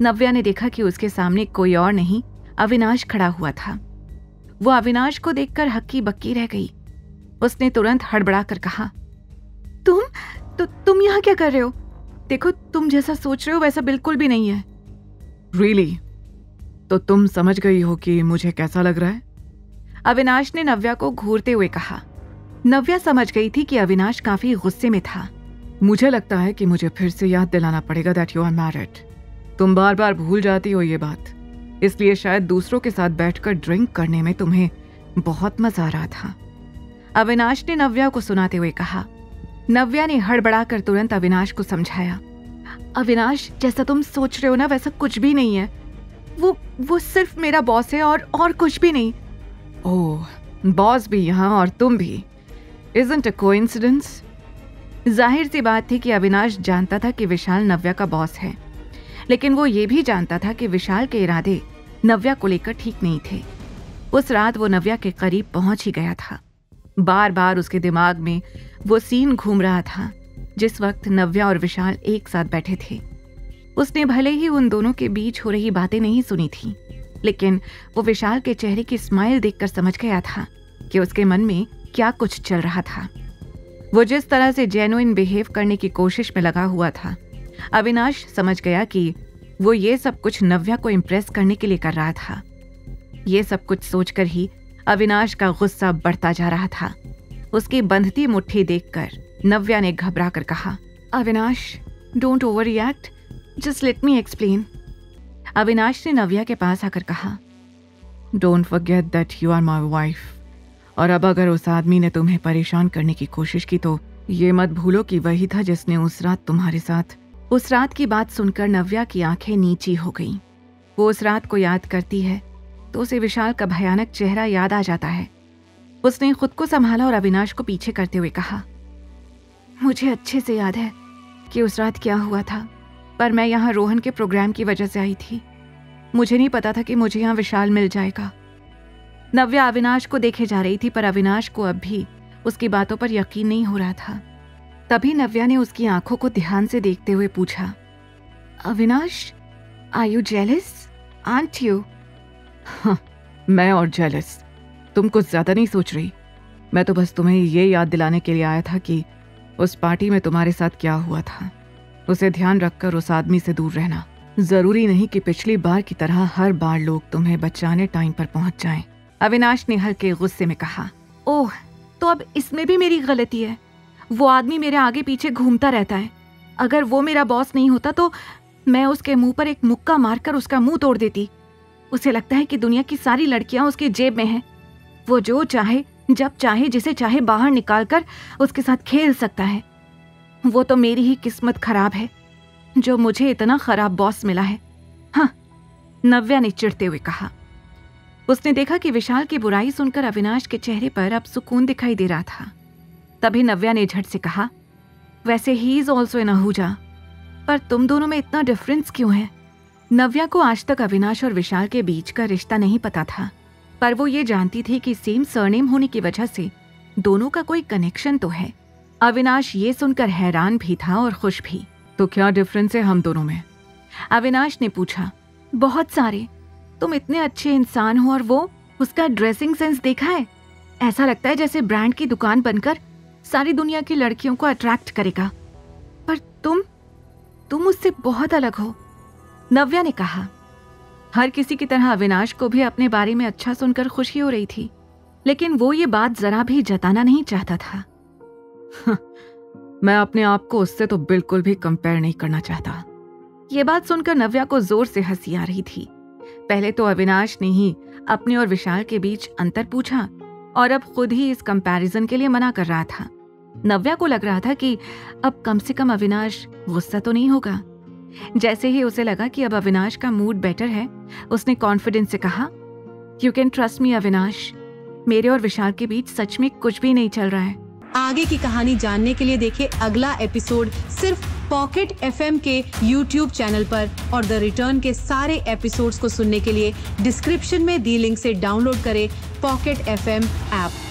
नव्या ने देखा कि उसके सामने कोई और नहीं अविनाश खड़ा हुआ था। वो अविनाश को देखकर हक्की बक्की रह गई। उसने तुरंत हड़बड़ा कर कहा, तुम यहाँ क्या कर रहे हो? देखो, तुम जैसा सोच रहे हो वैसा बिल्कुल भी नहीं है। Really? तो तुम समझ गई हो कि मुझे कैसा लग रहा है? अविनाश ने नव्या को घूरते हुए कहा। नव्या समझ गई थी कि अविनाश काफी गुस्से में था। मुझे लगता है कि मुझे फिर से याद दिलाना पड़ेगा दैट यू आर मैरिड। तुम बार बार भूल जाती हो ये बात, इसलिए शायद दूसरों के साथ बैठकर ड्रिंक करने में तुम्हें बहुत मजा आ रहा था। अविनाश ने नव्या को सुनाते हुए कहा। नव्या ने हड़बड़ाकर तुरंत अविनाश को समझाया। अविनाश, जैसा तुम सोच रहे हो ना वैसा कुछ भी नहीं है। वो सिर्फ मेरा बॉस है और कुछ भी नहीं। ओह, बॉस भी यहाँ और तुम भी। Isn't a coincidence? जाहिर सी बात थी कि अविनाश जानता था कि विशाल नव्या का बॉस है, लेकिन वो ये भी जानता था कि विशाल के इरादे नव्या को लेकर ठीक नहीं थे। उस रात वो नव्या के करीब पहुंच ही गया था। बार बार उसके दिमाग में वो सीन घूम रहा था जिस वक्त नव्या और विशाल एक साथ बैठे थे। उसने भले ही उन दोनों के बीच हो रही बातें नहीं सुनी थी, लेकिन वो विशाल के चेहरे की स्माइल देखकर समझ गया था कि उसके मन में क्या कुछ चल रहा था। वो जिस तरह से जेन्युइन बिहेव करने की कोशिश में लगा हुआ था, अविनाश समझ गया कि वो ये सब कुछ नव्या को इम्प्रेस करने के लिए कर रहा था। ये सब कुछ सोचकर ही अविनाश का गुस्सा बढ़ता जा रहा था। उसकी बंधती मुट्ठी देखकर नव्या ने घबरा कर कहा, Avinash, don't overreact, just let me explain. Avinash ने नव्या के पास आकर कहा, don't forget that you are my wife, और अब अगर उस आदमी ने तुम्हें परेशान करने की कोशिश की तो ये मत भूलो कि वही था जिसने उस रात तुम्हारे साथ। उस रात की बात सुनकर नव्या की आंखें नीची हो गईं। वो उस रात को याद करती है तो उसे विशाल का भयानक चेहरा याद आ जाता है। उसने खुद को संभाला और अविनाश को पीछे करते हुए कहा, मुझे अच्छे से याद है कि उस रात क्या हुआ था, पर मैं यहाँ रोहन के प्रोग्राम की वजह से आई थी। मुझे नहीं पता था कि मुझे यहाँ विशाल मिल जाएगा। नव्या अविनाश को देखे जा रही थी, पर अविनाश को अब भी उसकी बातों पर यकीन नहीं हो रहा था। तभी नव्या ने उसकी आंखों को ध्यान से देखते हुए पूछा, Avinash, are you jealous? Aren't you? मैं और जेलस? तुम कुछ ज्यादा नहीं सोच रही? मैं तो बस तुम्हें ये याद दिलाने के लिए आया था कि उस पार्टी में तुम्हारे साथ क्या हुआ था। उसे ध्यान रखकर उस आदमी से दूर रहना। जरूरी नहीं कि पिछली बार की तरह हर बार लोग तुम्हें बचाने टाइम पर पहुंच जाएं। अविनाश ने हल्के गुस्से में कहा, ओह, तो अब इसमें भी मेरी गलती है। वो आदमी मेरे आगे पीछे घूमता रहता है। अगर वो मेरा बॉस नहीं होता तो मैं उसके मुंह पर एक मुक्का मारकर उसका मुंह तोड़ देती। उसे लगता है कि दुनिया की सारी लड़कियां उसकी जेब में हैं। वो जो चाहे, जब चाहे, जिसे चाहे बाहर निकालकर उसके साथ खेल सकता है। वो तो मेरी ही किस्मत खराब है जो मुझे इतना खराब बॉस मिला है। हाँ, नव्या ने चिढ़ते हुए कहा। उसने देखा कि विशाल की बुराई सुनकर अविनाश के चेहरे पर अब सुकून दिखाई दे रहा था। तभी नव्या ने झट से कहा, वैसे he is also in Ahuja, पर तुम दोनों में इतना डिफरेंस क्यों है? नव्या को आज तक अविनाश और विशाल के बीच का रिश्ता नहीं पता था, पर वो ये जानती थी कि सेम सरनेम होने की वजह से दोनों का कोई कनेक्शन तो है। अविनाश ये सुनकर हैरान भी था और खुश भी। तो क्या डिफरेंस है हम दोनों में? अविनाश ने पूछा। बहुत सारे। तुम इतने अच्छे इंसान हो और वो, उसका ड्रेसिंग सेंस देखा है? ऐसा लगता है जैसे ब्रांड की दुकान बनकर सारी दुनिया की लड़कियों को अट्रैक्ट करेगा। पर तुम उससे बहुत अलग हो, नव्या ने कहा। हर किसी की तरह अविनाश को भी अपने बारे में अच्छा सुनकर खुशी हो रही थी, लेकिन वो ये बात जरा भी जताना नहीं चाहता था। मैं अपने आप को उससे तो बिल्कुल भी कंपेयर नहीं करना चाहता। ये बात सुनकर नव्या को जोर से हंसी आ रही थी। पहले तो अविनाश ने ही अपने और विशाल के बीच अंतर पूछा और अब खुद ही इस कंपैरिजन के लिए मना कर रहा था। नव्या को लग रहा था कि अब कम से कम अविनाश गुस्सा तो नहीं होगा। जैसे ही उसे लगा कि अब अविनाश का मूड बेटर है, उसने कॉन्फिडेंस से कहा, you can trust me Avinash, मेरे और विशाल के बीच सच में कुछ भी नहीं चल रहा है। आगे की कहानी जानने के लिए देखिए अगला एपिसोड सिर्फ पॉकेट FM के YouTube चैनल पर, और द रिटर्न के सारे एपिसोड्स को सुनने के लिए डिस्क्रिप्शन में दी लिंक से डाउनलोड करें पॉकेट FM ऐप।